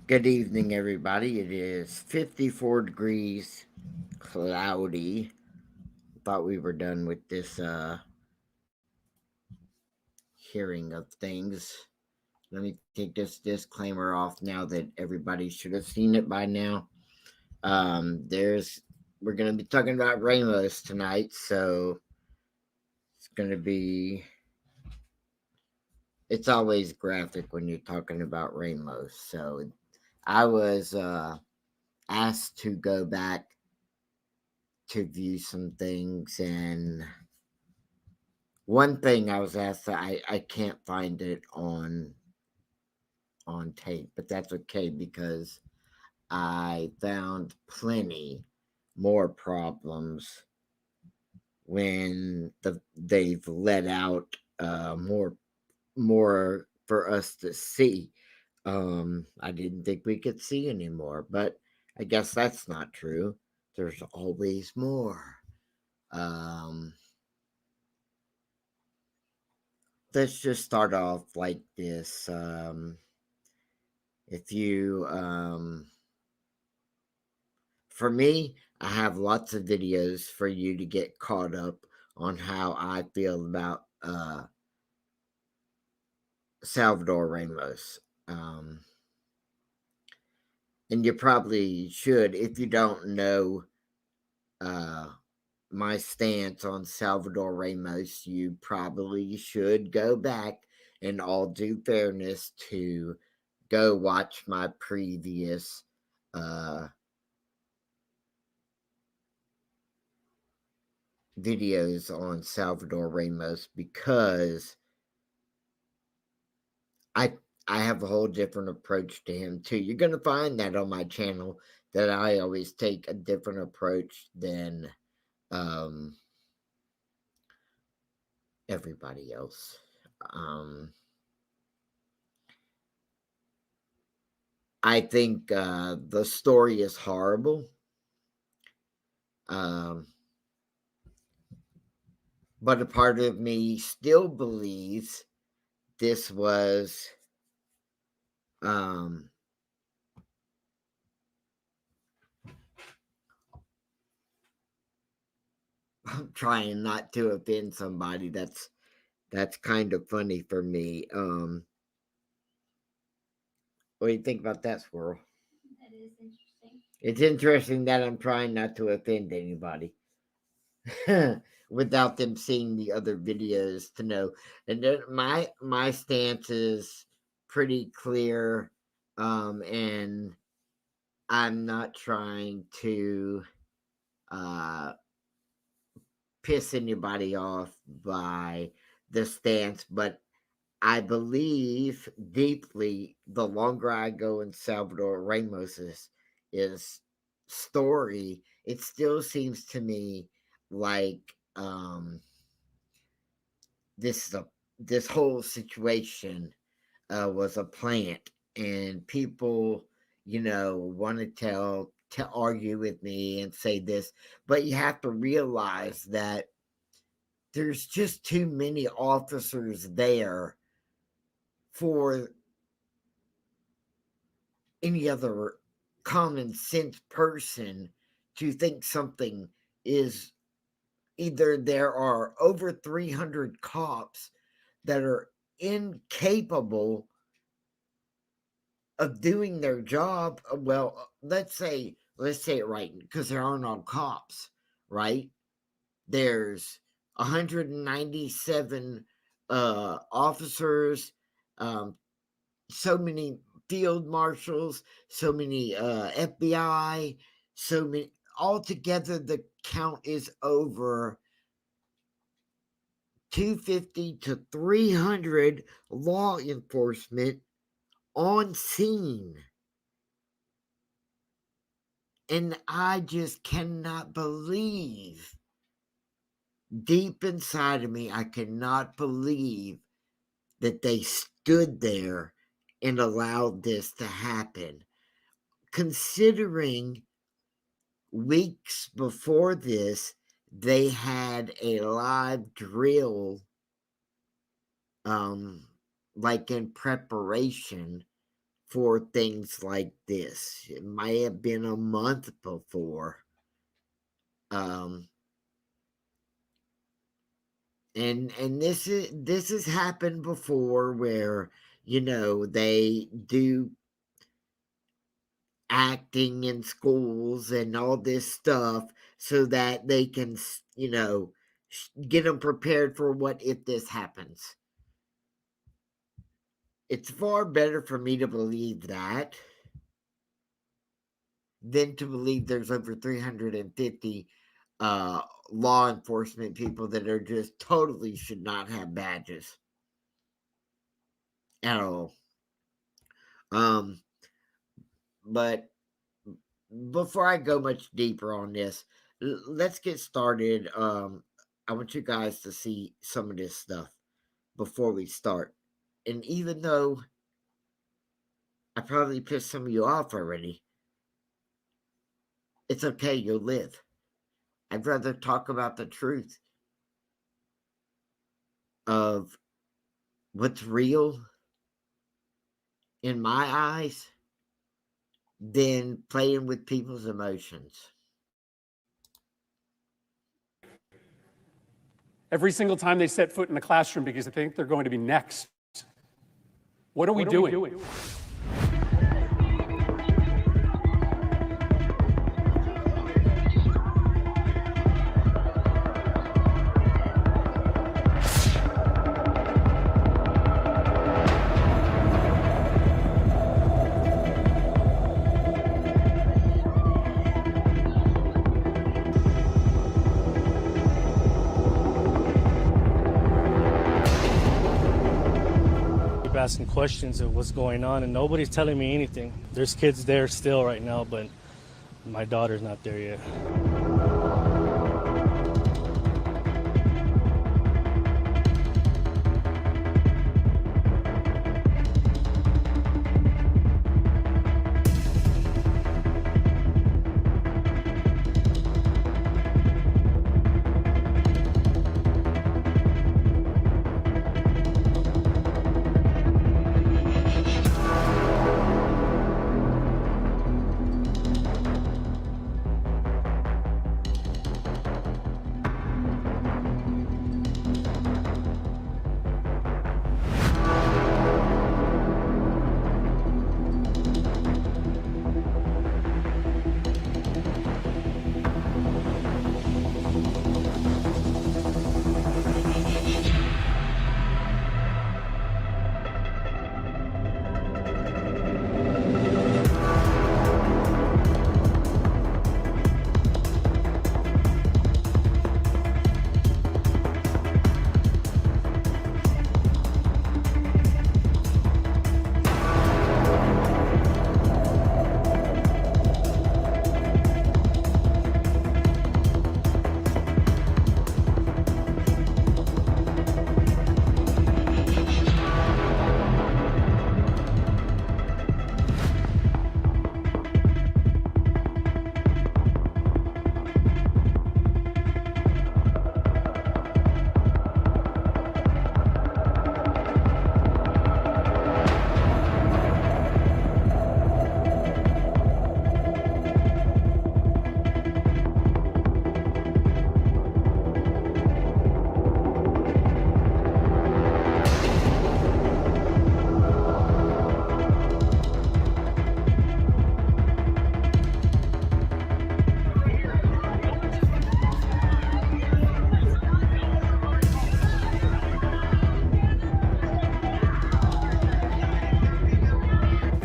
Good evening, everybody. It is 54 degrees, cloudy. Thought we were done with this hearing of things. Let me take this disclaimer off now that everybody should have seen it by now. We're gonna be talking about Ramos tonight, so it's gonna be. It's always graphic when you're talking about Ramos. So I was asked to go back to view some things, and one thing I was asked, I can't find it on tape, but that's okay because I found plenty more problems when they've let out more for us to see. I didn't think we could see anymore, but I guess that's not true. There's always more. Um, let's just start off like this. If you, for me, I have lots of videos for you to get caught up on how I feel about Salvador Ramos. And you probably should, if you don't know uh, my stance on Salvador Ramos, you probably should go back in all due fairness to go watch my previous videos on Salvador Ramos because I I have a whole different approach to him too. You're gonna find that on my channel that I always take a different approach than um, everybody else. Um, I think the story is horrible, um, but a part of me still believes this was um, I'm trying not to offend somebody. That's kind of funny for me. What do you think about that, Squirrel? That is interesting. It's interesting that I'm trying not to offend anybody without them seeing the other videos to know. And then my stance is pretty clear, and I'm not trying to uh, piss anybody off by the stance, but I believe deeply the longer I go in Salvador Ramos's is story, it still seems to me like this is a this whole situation was a plant, and people, want to to argue with me and say this, but you have to realize that there's just too many officers there for any other common sense person to think something is either there are over 300 cops that are incapable of doing their job. Well, let's say it right, because there aren't all cops, right? There's 197 officers, um, so many field marshals, so many FBI, so many. Altogether, the count is over 250 to 300 law enforcement on scene. And I just cannot believe, deep inside of me, I cannot believe that they stood there and allowed this to happen. Considering weeks before this, they had a live drill, um, like in preparation for things like this. It might have been a month before. Um, and this has happened before where they do acting in schools and all this stuff so that they can get them prepared for what if this happens. It's far better for me to believe that than to believe there's over 350 uh, law enforcement people that are just totally should not have badges at all. Um, but before I go much deeper on this, let's get started. I want you guys to see some of this stuff before we start. And even though I probably pissed some of you off already, it's okay, you'll live. I'd rather talk about the truth of what's real in my eyes than playing with people's emotions. Every single time they set foot in the classroom because they think they're going to be next. What are we doing? Asking questions of what's going on, and nobody's telling me anything. There's kids there still right now, but my daughter's not there yet.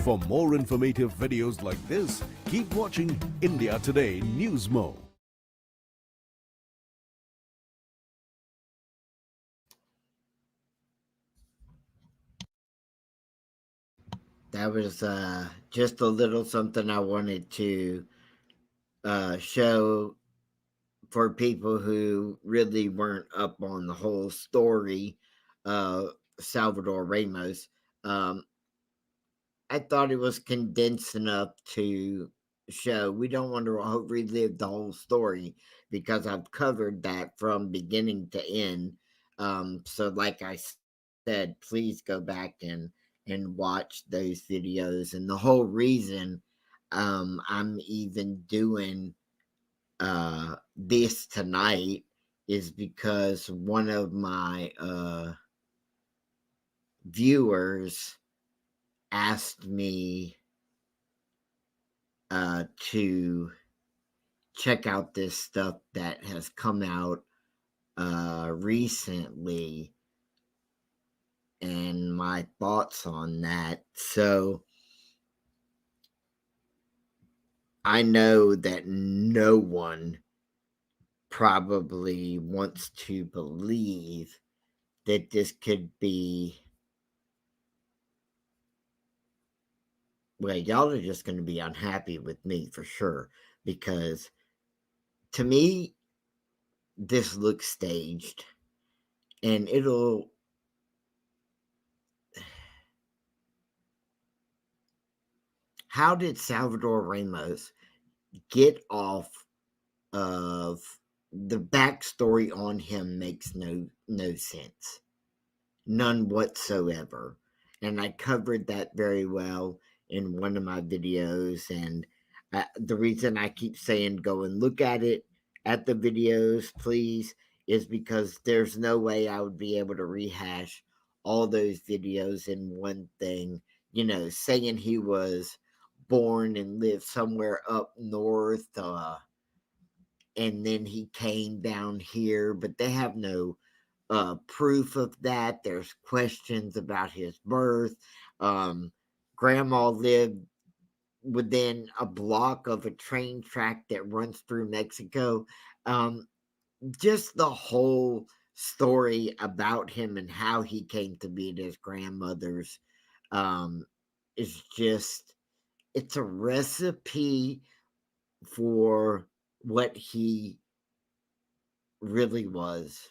For more informative videos like this, keep watching India Today News Mo. That was just a little something I wanted to show for people who really weren't up on the whole story of Salvador Ramos. Um, I thought it was condensed enough to show. We don't want to relive the whole story because I've covered that from beginning to end. So, like I said, please go back and and watch those videos. And the whole reason I'm even doing this tonight is because one of my viewers asked me to check out this stuff that has come out recently and my thoughts on that. So I know that no one probably wants to believe that this could be, well, y'all are just going to be unhappy with me for sure, because to me, this looks staged, and it'll, how did Salvador Ramos get off of the backstory on him? Makes no sense, none whatsoever. And I covered that very well in one of my videos. And the reason I keep saying go and look at it, at the videos, please, is because there's no way I would be able to rehash all those videos in one thing. You know, saying he was born and lived somewhere up north, and then he came down here, but they have no proof of that. There's questions about his birth. Grandma lived within a block of a train track that runs through Mexico. Just the whole story about him and how he came to be at his grandmother's is just, it's a recipe for what he really was.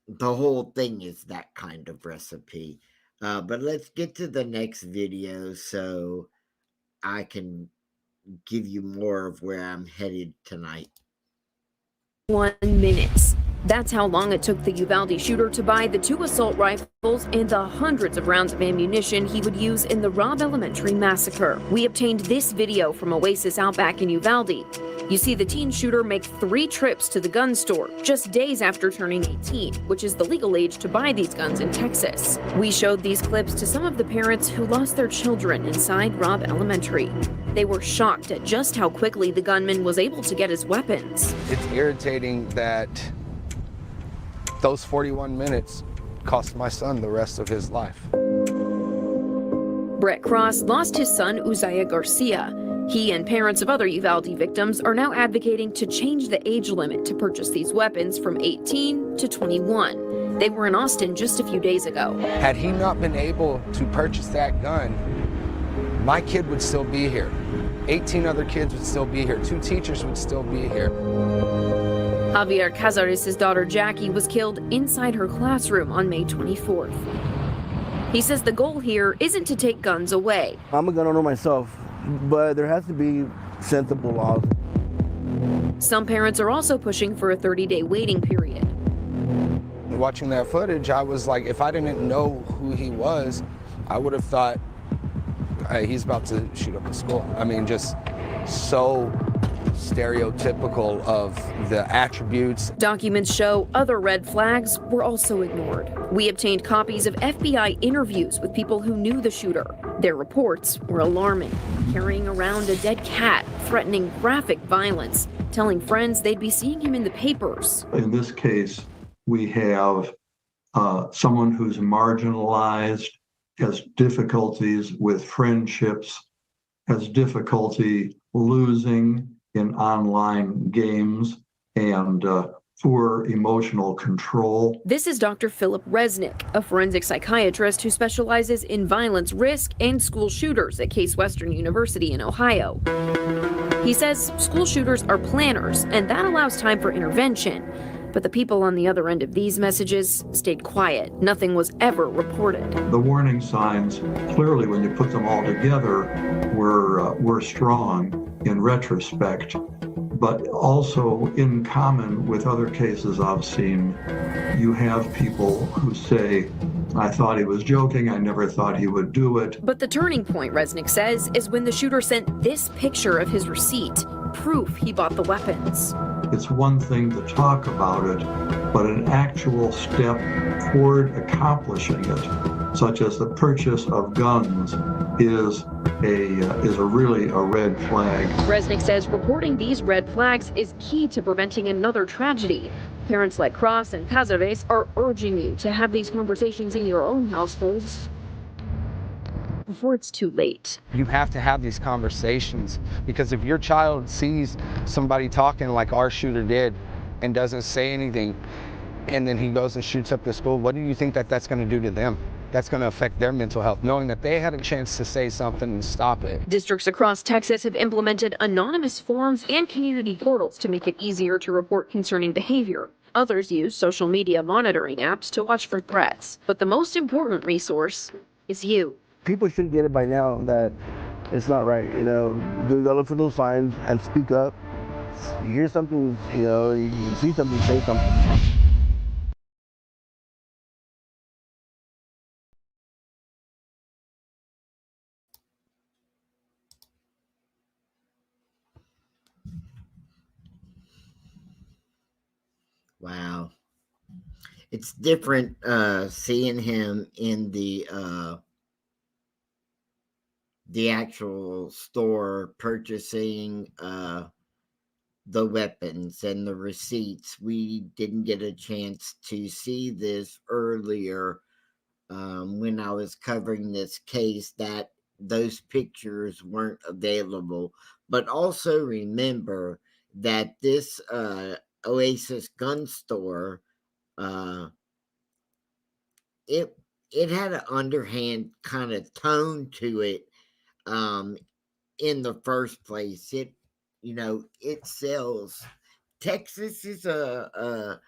The whole thing is that kind of recipe. But let's get to the next video so I can give you more of where I'm headed tonight. 1 minute. That's how long it took the Uvalde shooter to buy the 2 assault rifles and the hundreds of rounds of ammunition he would use in the Robb Elementary massacre. We obtained this video from Oasis Outback in Uvalde. You see the teen shooter make 3 trips to the gun store just days after turning 18, which is the legal age to buy these guns in Texas. We showed these clips to some of the parents who lost their children inside Robb Elementary. They were shocked at just how quickly the gunman was able to get his weapons. It's irritating that those 41 minutes cost my son the rest of his life. Brett Cross lost his son Uzziah Garcia. He and parents of other Uvalde victims are now advocating to change the age limit to purchase these weapons from 18 to 21. They were in Austin just a few days ago. Had he not been able to purchase that gun, my kid would still be here. 18 other kids would still be here. 2 teachers would still be here. Javier Cazares' daughter Jackie was killed inside her classroom on May 24th. He says the goal here isn't to take guns away. I'm a gun owner myself, but there has to be sensible laws. Some parents are also pushing for a 30-day waiting period. Watching that footage, I was like, if I didn't know who he was, I would have thought, hey, he's about to shoot up the school. I mean, just so stereotypical of the attributes. Documents show other red flags were also ignored. We obtained copies of FBI interviews with people who knew the shooter. Their reports were alarming, carrying around a dead cat, threatening graphic violence, telling friends they'd be seeing him in the papers. In this case, we have someone who's marginalized, has difficulties with friendships, has difficulty losing in online games, and poor emotional control. This is Dr. Philip Resnick, a forensic psychiatrist who specializes in violence risk and school shooters at Case Western University in Ohio. He says school shooters are planners, and that allows time for intervention. But the people on the other end of these messages stayed quiet. Nothing was ever reported. The warning signs, clearly, when you put them all together, were strong in retrospect. But also, in common with other cases I've seen, you have people who say, I thought he was joking, I never thought he would do it. But the turning point, Resnick says, is when the shooter sent this picture of his receipt, proof he bought the weapons. It's one thing to talk about it, but an actual step toward accomplishing it, such as the purchase of guns, is really a red flag. Resnick says reporting these red flags is key to preventing another tragedy. Parents like Cross and Cazares are urging you to have these conversations in your own households before it's too late. You have to have these conversations, because if your child sees somebody talking like our shooter did and doesn't say anything, and then he goes and shoots up the school, what do you think that's going to do to them? That's going to affect their mental health, knowing that they had a chance to say something and stop it. Districts across Texas have implemented anonymous forums and community portals to make it easier to report concerning behavior. Others use social media monitoring apps to watch for threats. But the most important resource is you. People should get it by now that it's not right. You gotta look for those signs and speak up. You hear something, you see something, say something. Wow. It's different seeing him in the actual store purchasing the weapons and the receipts. We didn't get a chance to see this earlier when I was covering this case, that those pictures weren't available. But also remember that this Oasis gun store, it had an underhand kind of tone to it in the first place. It sells. Texas is a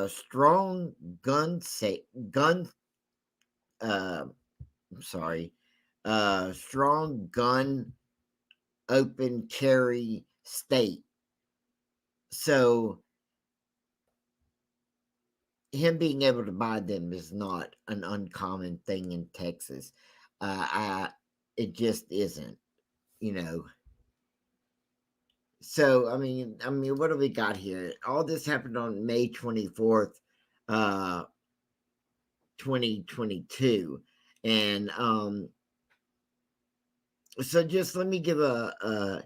strong gun I'm sorry, strong gun open carry state. So him being able to buy them is not an uncommon thing in Texas. It just isn't, you know. So what do we got here? All this happened on May 24th, 2022, and so just let me give an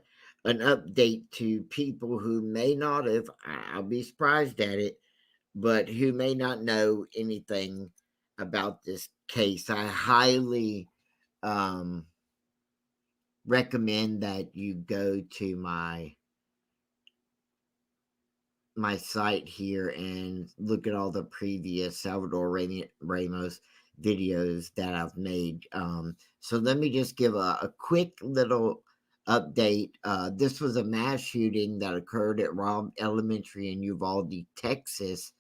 update to people who may not have. I'll be surprised at it, but who may not know anything about this case. I highly recommend that you go to my site here and look at all the previous Salvador Ramos videos that I've made. So let me just give a quick little update. This was a mass shooting that occurred at Robb Elementary in Uvalde, Texas.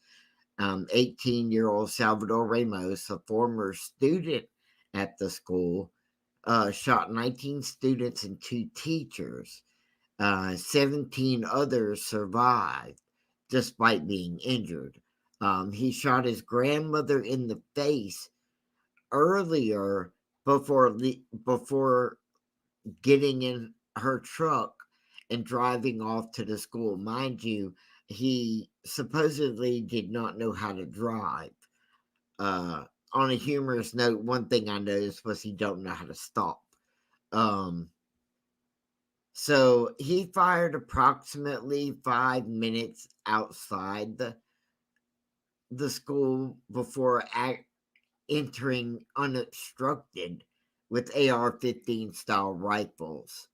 18-year-old Salvador Ramos, a former student at the school, shot 19 students and 2 teachers. 17 others survived despite being injured. He shot his grandmother in the face earlier before getting in her truck and driving off to the school. Mind you, he supposedly did not know how to drive. On a humorous note, one thing I noticed was he don't know how to stop. So he fired approximately 5 minutes outside the school before entering unobstructed with AR-15 style rifles.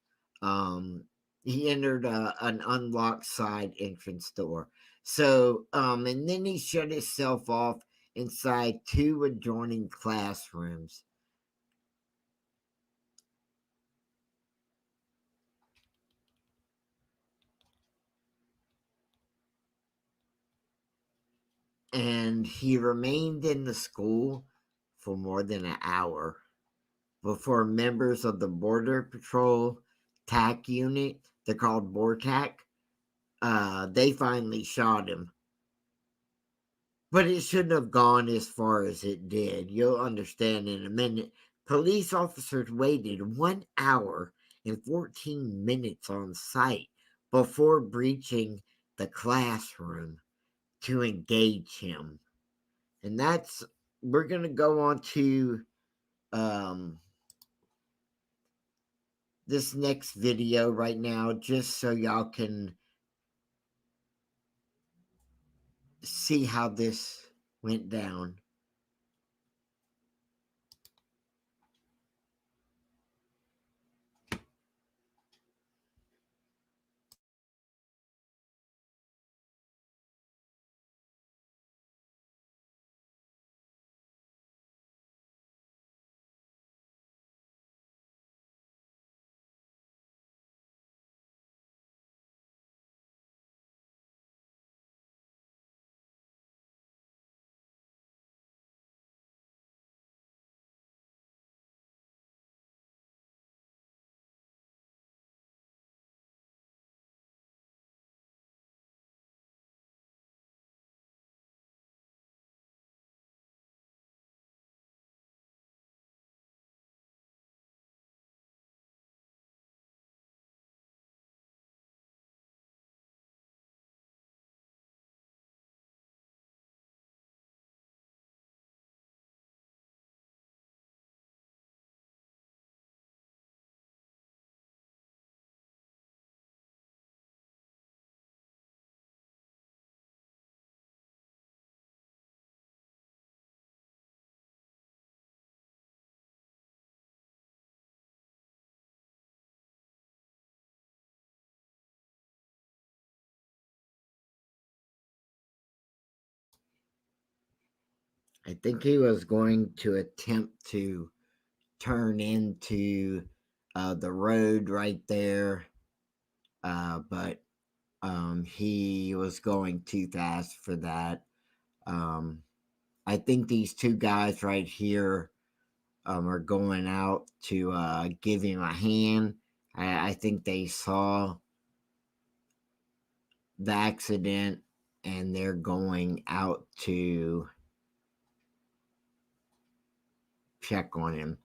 He entered an unlocked side entrance door. So, and then he shut himself off inside 2 adjoining classrooms. And he remained in the school for more than an hour before members of the Border Patrol TAC unit, they're called BORTAC, they finally shot him. But it shouldn't have gone as far as it did. You'll understand in a minute. Police officers waited 1 hour and 14 minutes on site before breaching the classroom to engage him. And we're going to go on to this next video right now, just so y'all can see how this went down. I think he was going to attempt to turn into the road right there, but he was going too fast for that. I think these two guys right here are going out to give him a hand. I think they saw the accident and they're going out to check on him.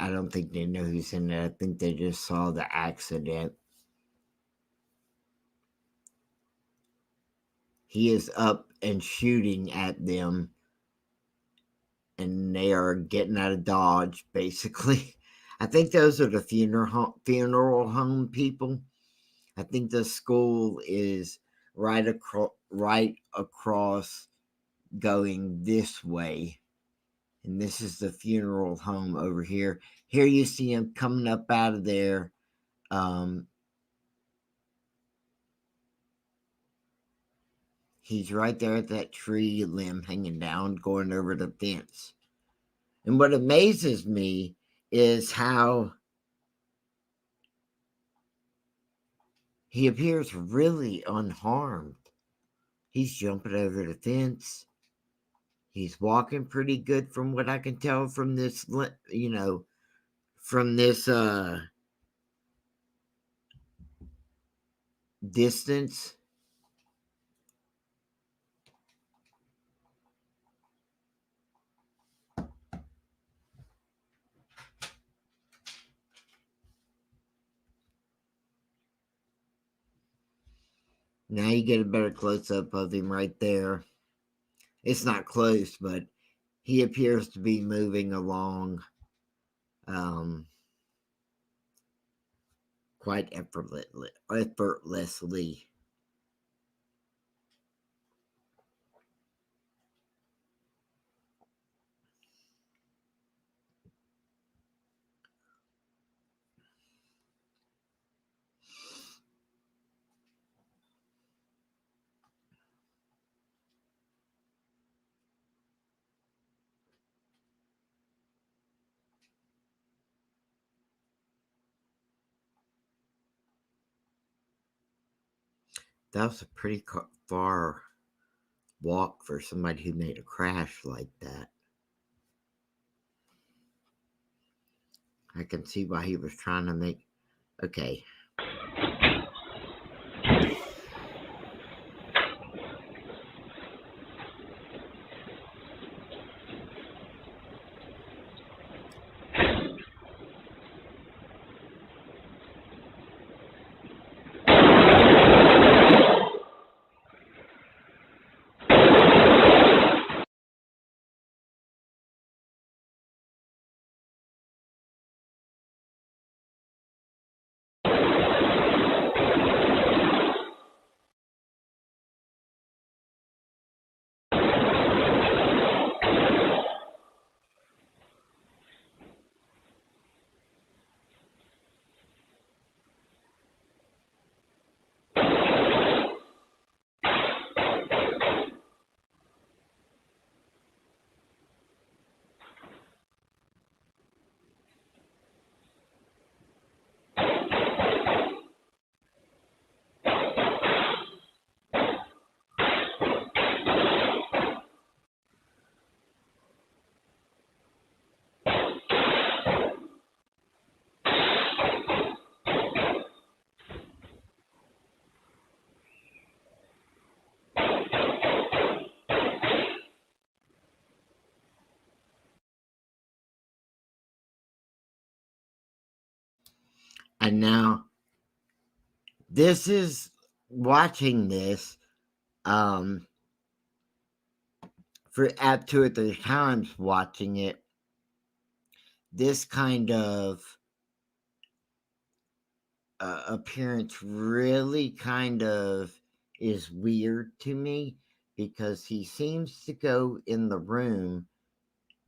I don't think they know who's in it. I think they just saw the accident. He is up and shooting at them, and they are getting out of Dodge, basically. I think those are the funeral home people. I think the school is right across going this way. And this is the funeral home over here. Here you see him coming up out of there. He's right there at that tree limb hanging down, going over the fence. And what amazes me is how he appears really unharmed. He's jumping over the fence. He's walking pretty good from what I can tell from this, from this distance. Now you get a better close-up of him right there. It's not close, but he appears to be moving along quite effortlessly. That was a pretty far walk for somebody who made a crash like that. I can see why he was trying to make... Okay. And now, this is watching this for at 2 or 3 times watching it. This kind of appearance really kind of is weird to me, because he seems to go in the room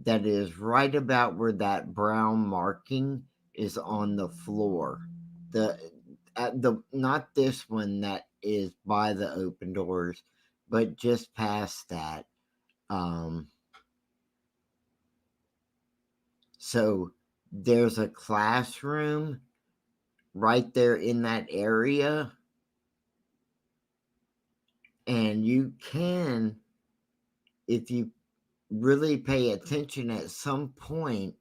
that is right about where that brown marking is on the floor. The not this one that is by the open doors, but just past that. So there's a classroom right there in that area, and you can, if you really pay attention, at some point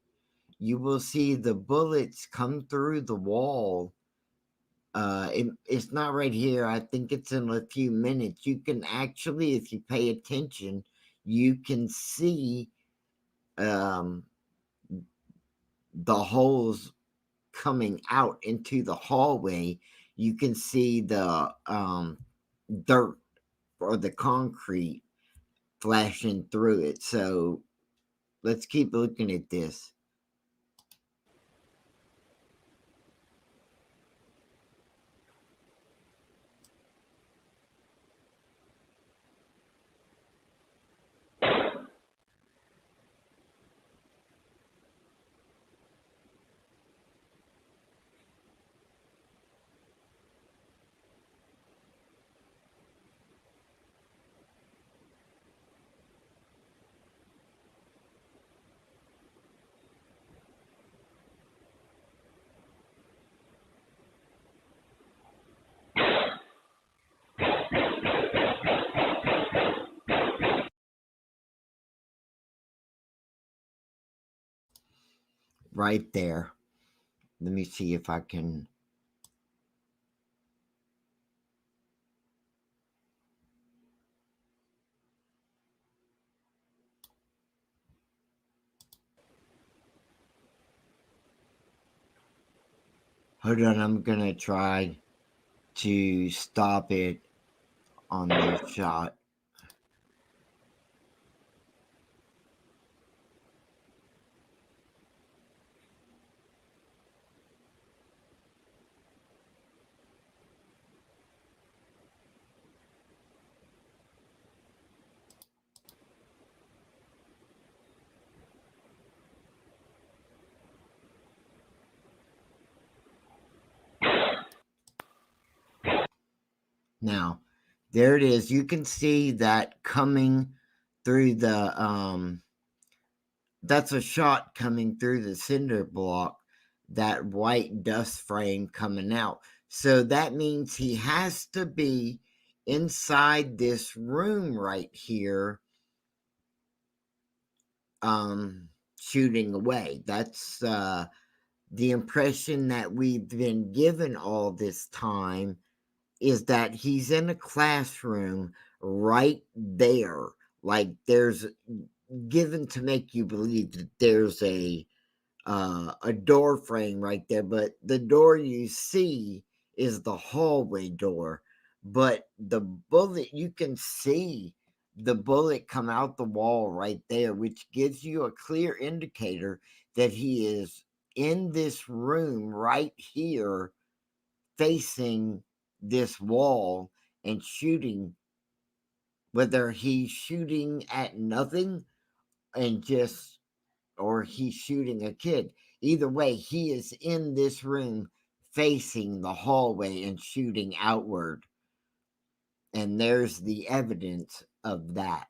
you will see the bullets come through the wall. It's not right here. I think it's in a few minutes. You can actually, if you pay attention, you can see the holes coming out into the hallway. You can see the dirt or the concrete flashing through it. So let's keep looking at this. Right there. Let me see if I can. Hold on, I'm gonna try to stop it on this shot. Now, there it is. You can see that coming through the that's a shot coming through the cinder block, that white dust frame coming out. So that means he has to be inside this room right here, shooting away. That's the impression that we've been given all this time, is that he's in a classroom right there. Like, there's given to make you believe that there's a door frame right there, but the door you see is the hallway door. But the bullet, you can see the bullet come out the wall right there, which gives you a clear indicator that he is in this room right here, facing this wall and shooting, whether he's shooting at nothing and just, or he's shooting a kid. Either way, he is in this room facing the hallway and shooting outward. And there's the evidence of that.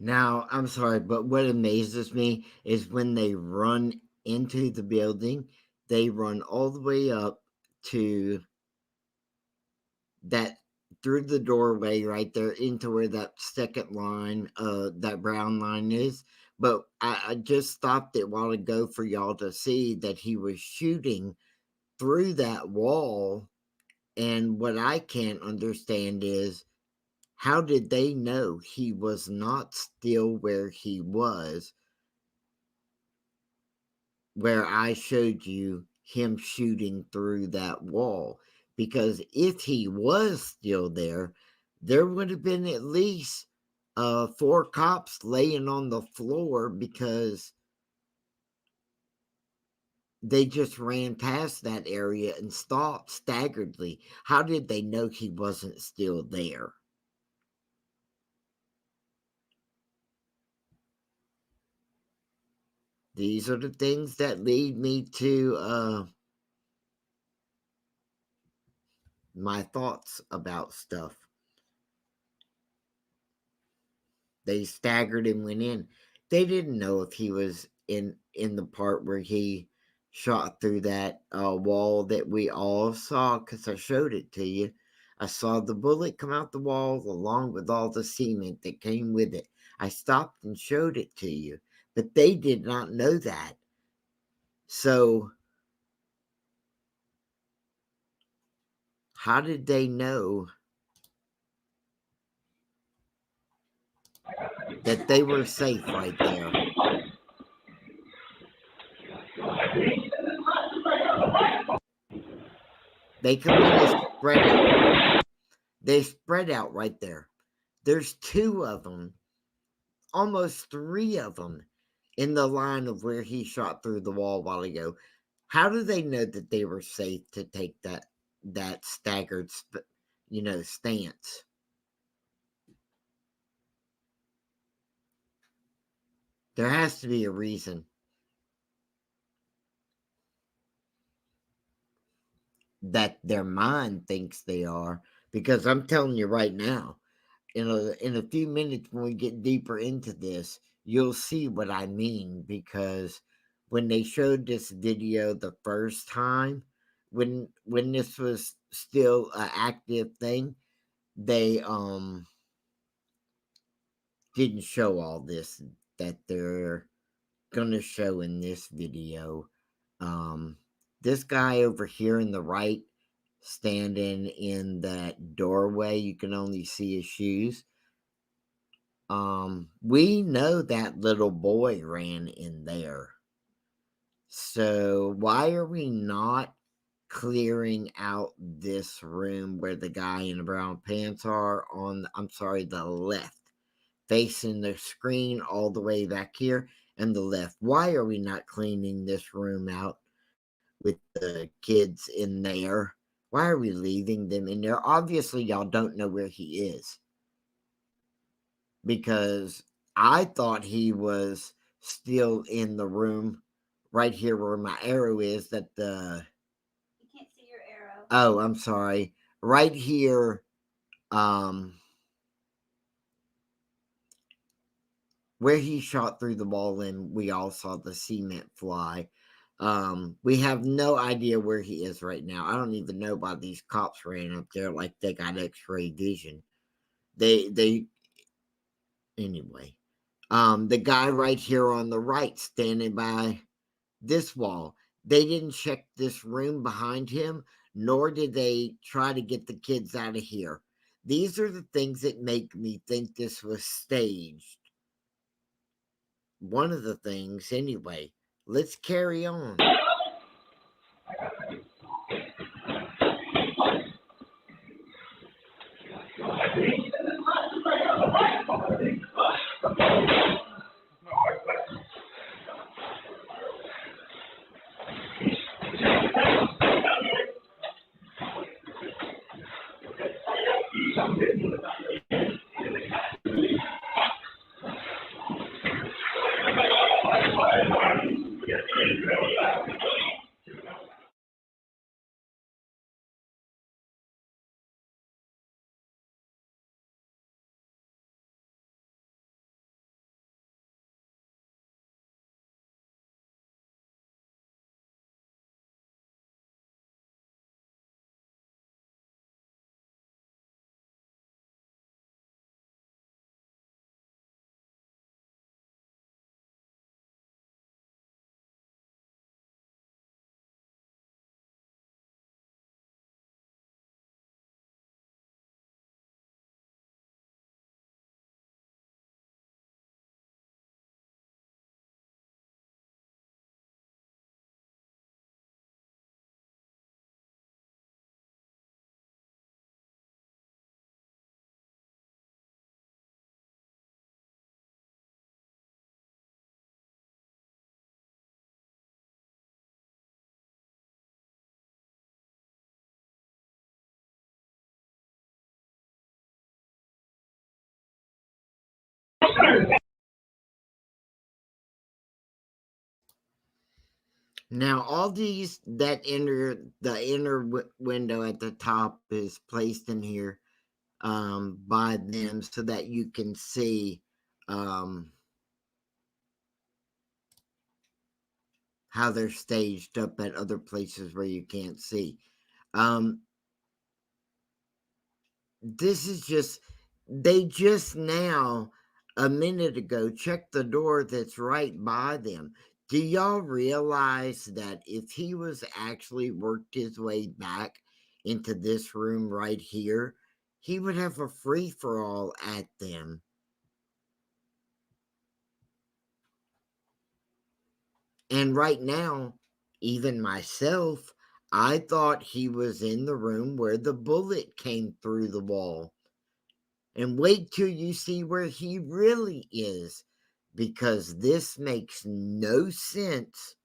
Now, I'm sorry, but what amazes me is when they run into the building, they run all the way up to that through the doorway right there into where that second line, that brown line is. But I just stopped it a while ago for y'all to see that he was shooting through that wall. And what I can't understand is, how did they know he was not still where he was, where I showed you him shooting through that wall? Because if he was still there, there would have been at least 4 cops laying on the floor, because they just ran past that area and stopped staggeredly. How did they know he wasn't still there? These are the things that lead me to my thoughts about stuff. They staggered and went in. They didn't know if he was in the part where he shot through that wall that we all saw, because I showed it to you. I saw the bullet come out the wall along with all the cement that came with it. I stopped and showed it to you, but they did not know that. So how did they know that they were safe right there? They come in and spread out. They spread out right there. There's 2 of them, almost 3 of them, in the line of where he shot through the wall a while ago. How do they know that they were safe to take that staggered, stance? There has to be a reason that their mind thinks they are, because I'm telling you right now, in a few minutes when we get deeper into this, you'll see what I mean. Because when they showed this video the first time, when this was still an active thing, they didn't show all this that they're gonna show in this video. This guy over here in the right, standing in that doorway, you can only see his shoes. We know that little boy ran in there. So why are we not clearing out this room where the guy in the brown pants are on, I'm sorry, the left, facing the screen all the way back here and the left? Why are we not cleaning this room out with the kids in there? Why are we leaving them in there? Obviously, y'all don't know where he is, because I thought he was still in the room right here where my arrow is. You can't see your arrow. Oh, I'm sorry. Right here, where he shot through the wall and we all saw the cement fly. We have no idea where he is right now. I don't even know why these cops ran up there like they got x-ray vision. They anyway. The guy right here on the right, standing by this wall, they didn't check this room behind him, nor did they try to get the kids out of here. These are the things that make me think this was staged. One of the things, anyway. Let's carry on. Now, all these that enter the inner window at the top is placed in here by them so that you can see how they're staged up at other places where you can't see. This is just, they just now, a minute ago, checked the door that's right by them. Do y'all realize that if he was actually worked his way back into this room right here, he would have a free-for-all at them? And right now, even myself, I thought he was in the room where the bullet came through the wall. And wait till you see where he really is, because this makes no sense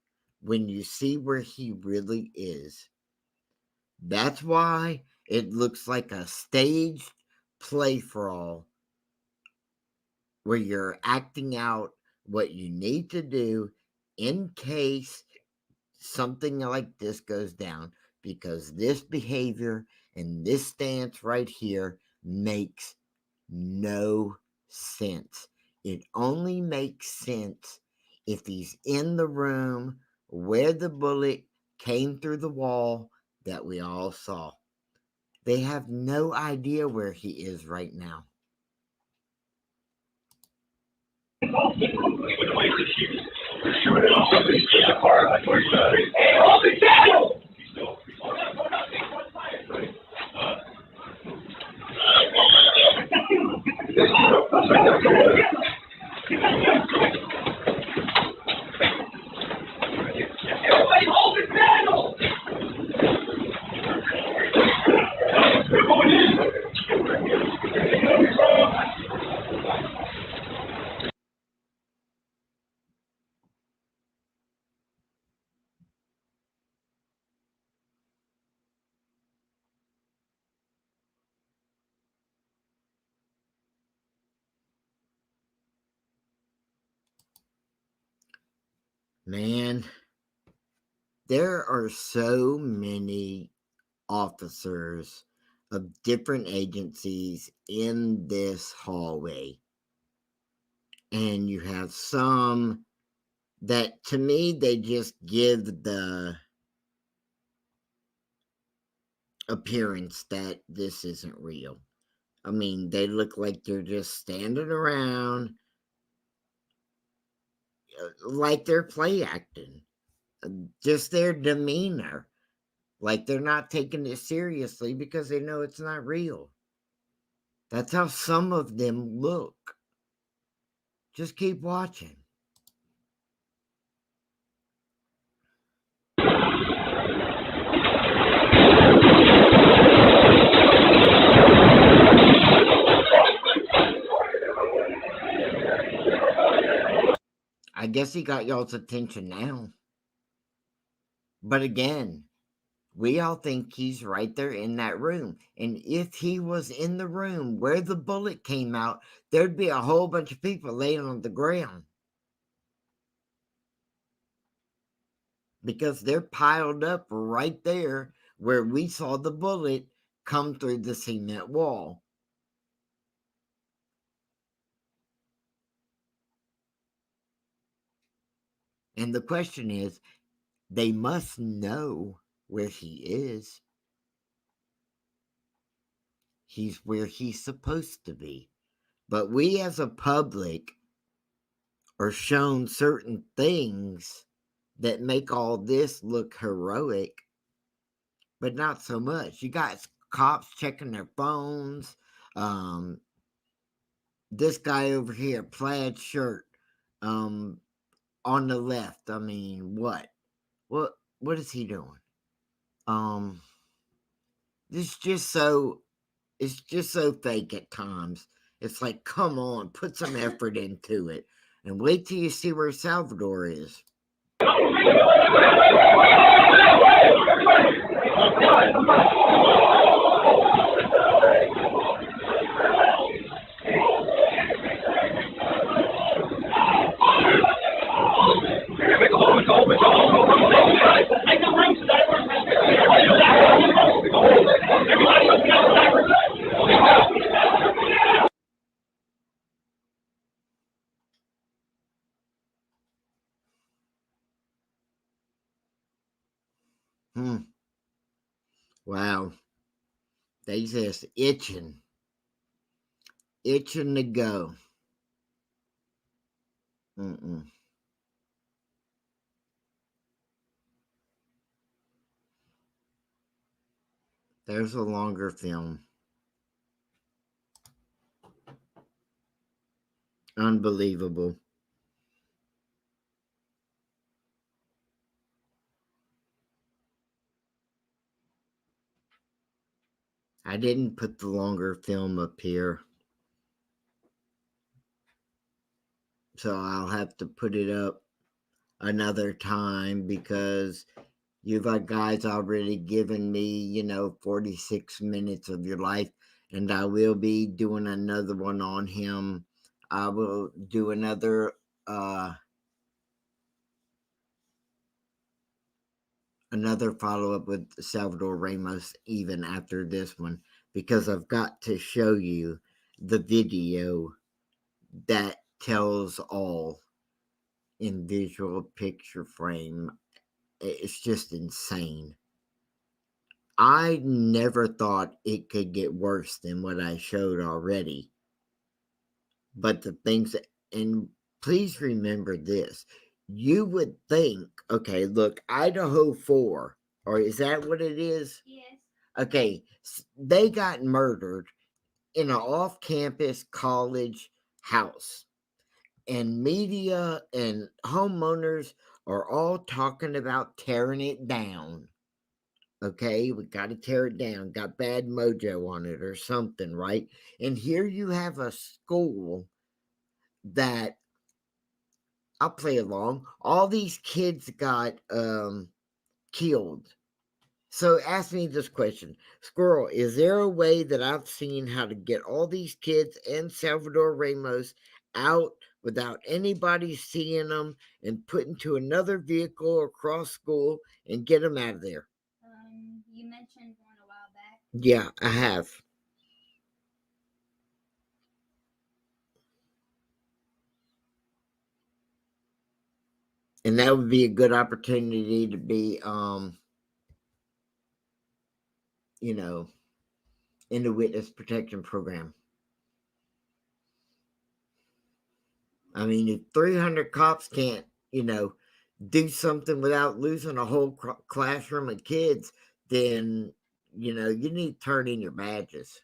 when you see where he really is. That's why it looks like a staged play for all, where you're acting out what you need to do in case something like this goes down, because this behavior and this stance right here makes no sense. It only makes sense if he's in the room where the bullet came through the wall that we all saw. They have no idea where he is right now. Man, there are so many officers of different agencies in this hallway. And you have some that, to me, they just give the appearance that this isn't real. I mean, they look like they're just standing around like they're play acting. Just their demeanor, like they're not taking it seriously because they know it's not real. That's how some of them look. Just keep watching. I guess he got y'all's attention now. But again, we all think he's right there in that room. And if he was in the room where the bullet came out, there'd be a whole bunch of people laying on the ground. Because they're piled up right there where we saw the bullet come through the cement wall. And the question is, they must know where he is. He's where he's supposed to be. But we as a public are shown certain things that make all this look heroic, but not so much. You got cops checking their phones. This guy over here, plaid shirt, on the left. I mean, what is he doing? It's just so fake at times. It's like, come on, put some effort into it. And wait till you see where Salvador is. Wow. They just itching to go. Mm-mm. There's a longer film. Unbelievable. I didn't put the longer film up here, so I'll have to put it up another time because you've guys already given me, 46 minutes of your life, and I will be doing another one on him. I will do another follow-up with Salvador Ramos even after this one, because I've got to show you the video that tells all in visual picture frame. It's just insane. I never thought it could get worse than what I showed already. But the things and please remember this. You would think, okay, look, Idaho 4, or is that what it is? Yes. Okay, they got murdered in an off campus college house. And media and homeowners are all talking about tearing it down. Okay, we got to tear it down. Got bad mojo on it or something, right? And here you have a school that I'll play along. All these kids got killed. So ask me this question, Squirrel, is there a way that I've seen how to get all these kids and Salvador Ramos out without anybody seeing them and put into another vehicle across school and get them out of there? You mentioned one a while back. Yeah, I have. And that would be a good opportunity to be, in the witness protection program. I mean, if 300 cops can't, do something without losing a whole classroom of kids, then, you need to turn in your badges.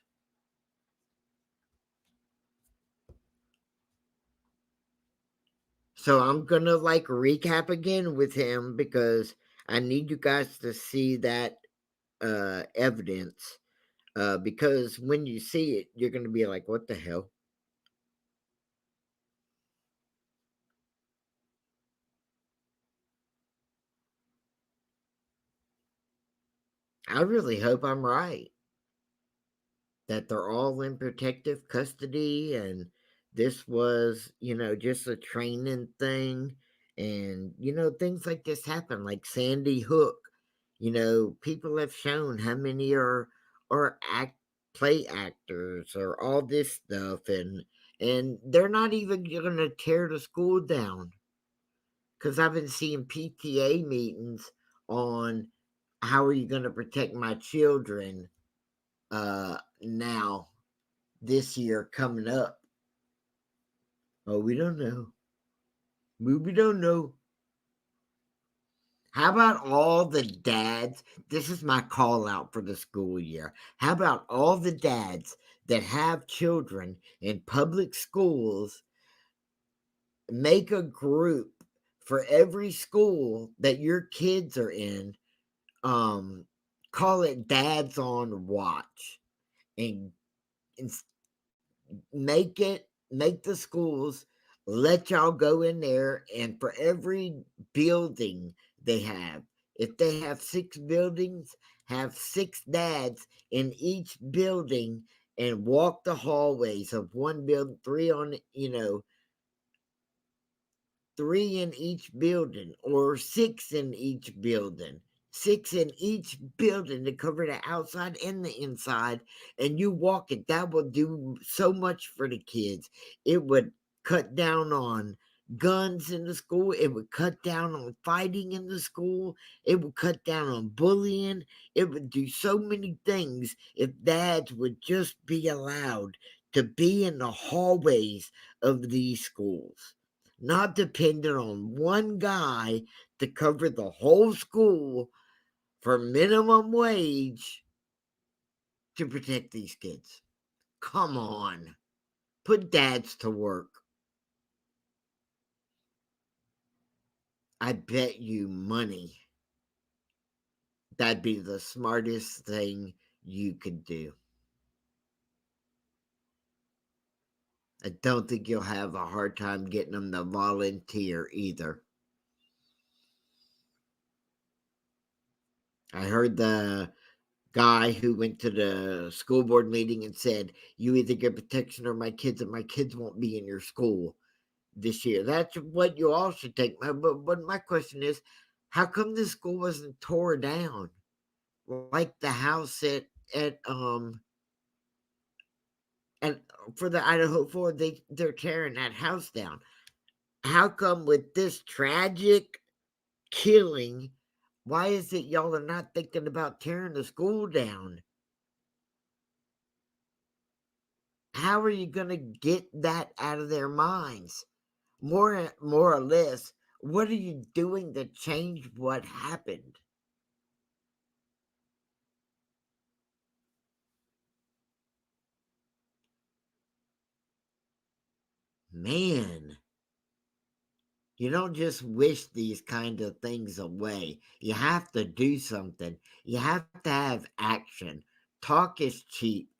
So I'm going to recap again with him because I need you guys to see that evidence. Because when you see it, you're going to be like, what the hell? I really hope I'm right. That they're all in protective custody and this was, just a training thing. And, things like this happen, like Sandy Hook. People have shown how many are play actors or all this stuff, and they're not even gonna tear the school down. Because I've been seeing PTA meetings on how are you gonna protect my children now this year coming up. Oh, we don't know. We don't know. How about all the dads? This is my call out for the school year. How about all the dads that have children in public schools? Make a group for every school that your kids are in. Call it Dads on Watch, and make the schools let y'all go in there, and for every building they have, if they have 6 buildings, have 6 dads in each building and walk the hallways of one building, 3 on, 3 in each building or 6 in each building. 6 in each building to cover the outside and the inside, and you walk it. That will do so much for the kids. It would cut down on guns in the school. It would cut down on fighting in the school. It would cut down on bullying. It would do so many things if dads would just be allowed to be in the hallways of these schools, not dependent on one guy to cover the whole school for minimum wage to protect these kids. Come on. Put dads to work. I bet you money that'd be the smartest thing you could do. I don't think you'll have a hard time getting them to volunteer either. I heard the guy who went to the school board meeting and said, you either get protection or my kids, and my kids won't be in your school this year. That's what you all should take. But my question is, how come this school wasn't tore down like the house at and for the Idaho 4, they're tearing that house down? How come with this tragic killing, why is it y'all are not thinking about tearing the school down? How are you going to get that out of their minds? More or less, what are you doing to change what happened? Man, you don't just wish these kind of things away. You have to do something. You have to have action. Talk is cheap.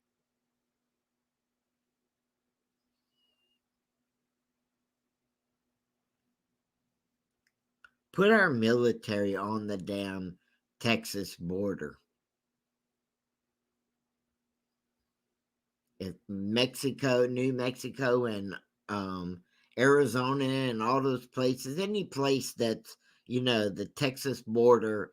Put our military on the damn Texas border. If Mexico, New Mexico, and Arizona, and all those places, any place that's, the Texas border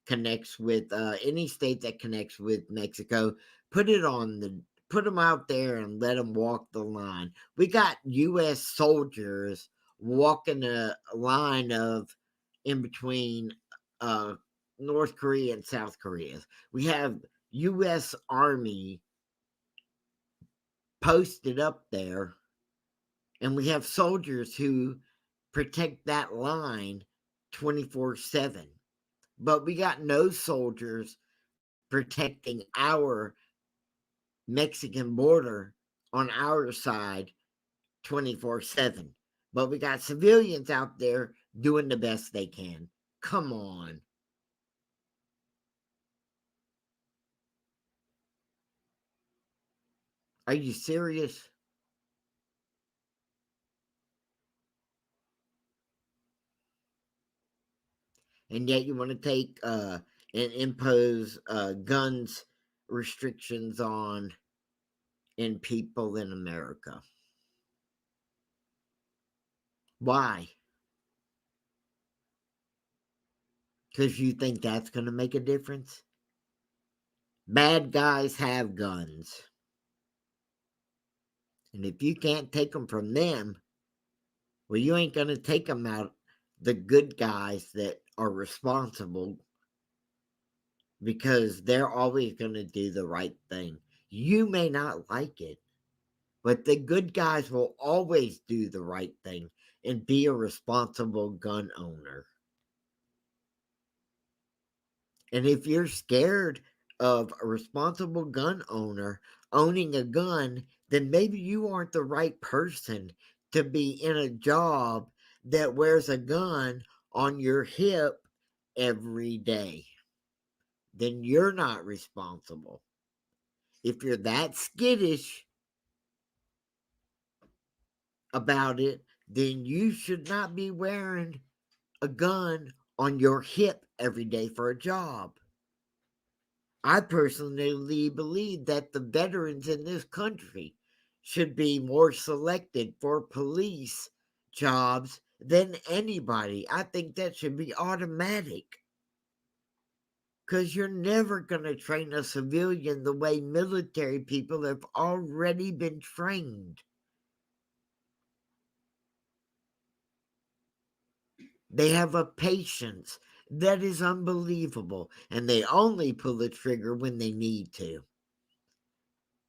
connects with any state that connects with Mexico, put them out there and let them walk the line. We got U.S. soldiers walking a line of in between North Korea and South Korea. We have U.S. Army posted up there, and we have soldiers who protect that line 24/7. But we got no soldiers protecting our Mexican border on our side 24/7. But we got civilians out there doing the best they can. Come on. Are you serious? And yet you want to take and impose guns restrictions on in people in America. Why? Because you think that's going to make a difference? Bad guys have guns. And if you can't take them from them, well, you ain't going to take them out, the good guys that are responsible, because they're always going to do the right thing. You may not like it, but the good guys will always do the right thing and be a responsible gun owner. And if you're scared of a responsible gun owner owning a gun, then maybe you aren't the right person to be in a job that wears a gun on your hip every day. Then you're not responsible. If you're that skittish about it, then you should not be wearing a gun on your hip every day for a job. I personally believe that the veterans in this country should be more selected for police jobs than anybody. I think that should be automatic. Because you're never going to train a civilian the way military people have already been trained. They have a patience that is unbelievable, and they only pull the trigger when they need to.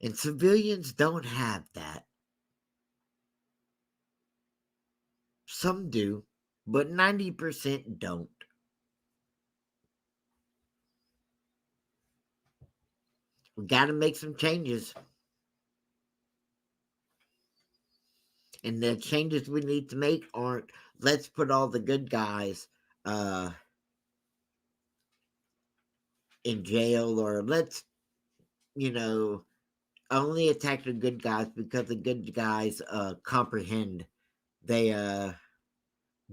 And civilians don't have that. Some do, but 90% don't. We got to make some changes. And the changes we need to make aren't, let's put all the good guys in jail, or let's, only attack the good guys because the good guys comprehend. They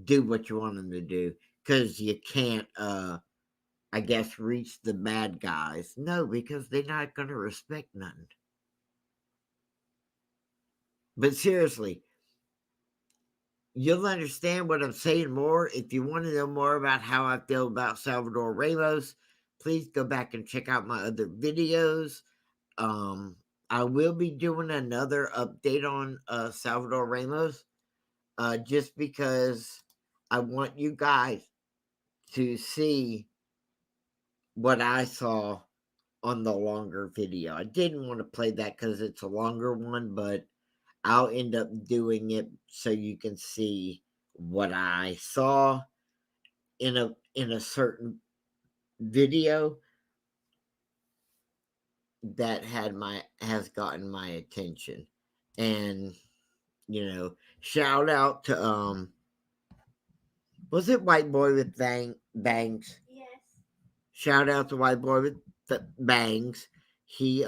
do what you want them to do, because you can't, I guess, reach the bad guys. No, because they're not going to respect nothing. But seriously, you'll understand what I'm saying more. If you want to know more about how I feel about Salvador Ramos, please go back and check out my other videos. I will be doing another update on Salvador Ramos, just because I want you guys to see what I saw on the longer video. I didn't want to play that because it's a longer one, but I'll end up doing it so you can see what I saw in a certain video that has gotten my attention. And shout out to was it White Boy with Bangs? Yes. Shout out to White Boy with the Bangs. He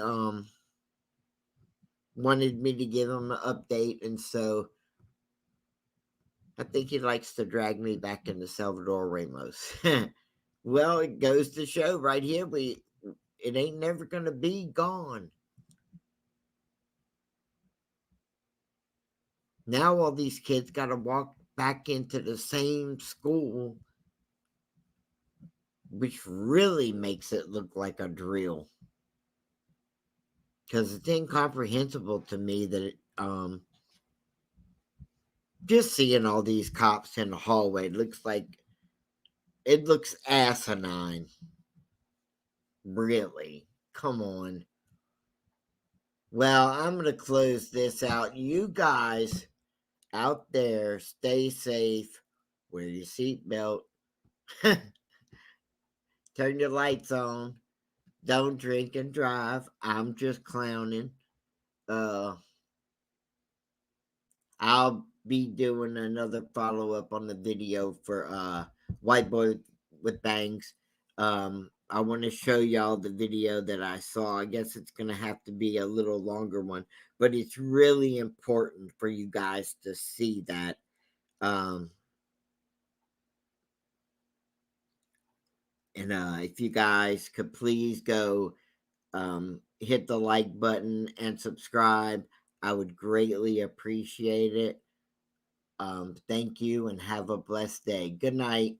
wanted me to give him an update, and so I think he likes to drag me back into Salvador Ramos. Well, it goes to show right here, it ain't never gonna be gone. Now all these kids gotta walk back into the same school, which really makes it look like a drill. Because it's incomprehensible to me that just seeing all these cops in the hallway it looks asinine. Really? Come on. Well, I'm going to close this out. You guys out there, stay safe. Wear your seatbelt. Turn your lights on. Don't drink and drive. I'm just clowning. I'll be doing another follow-up on the video for White Boy with Bangs. I want to show y'all the video that I saw. I guess it's going to have to be a little longer one, but it's really important for you guys to see that. And if you guys could please go hit the like button and subscribe, I would greatly appreciate it. Thank you and have a blessed day. Good night.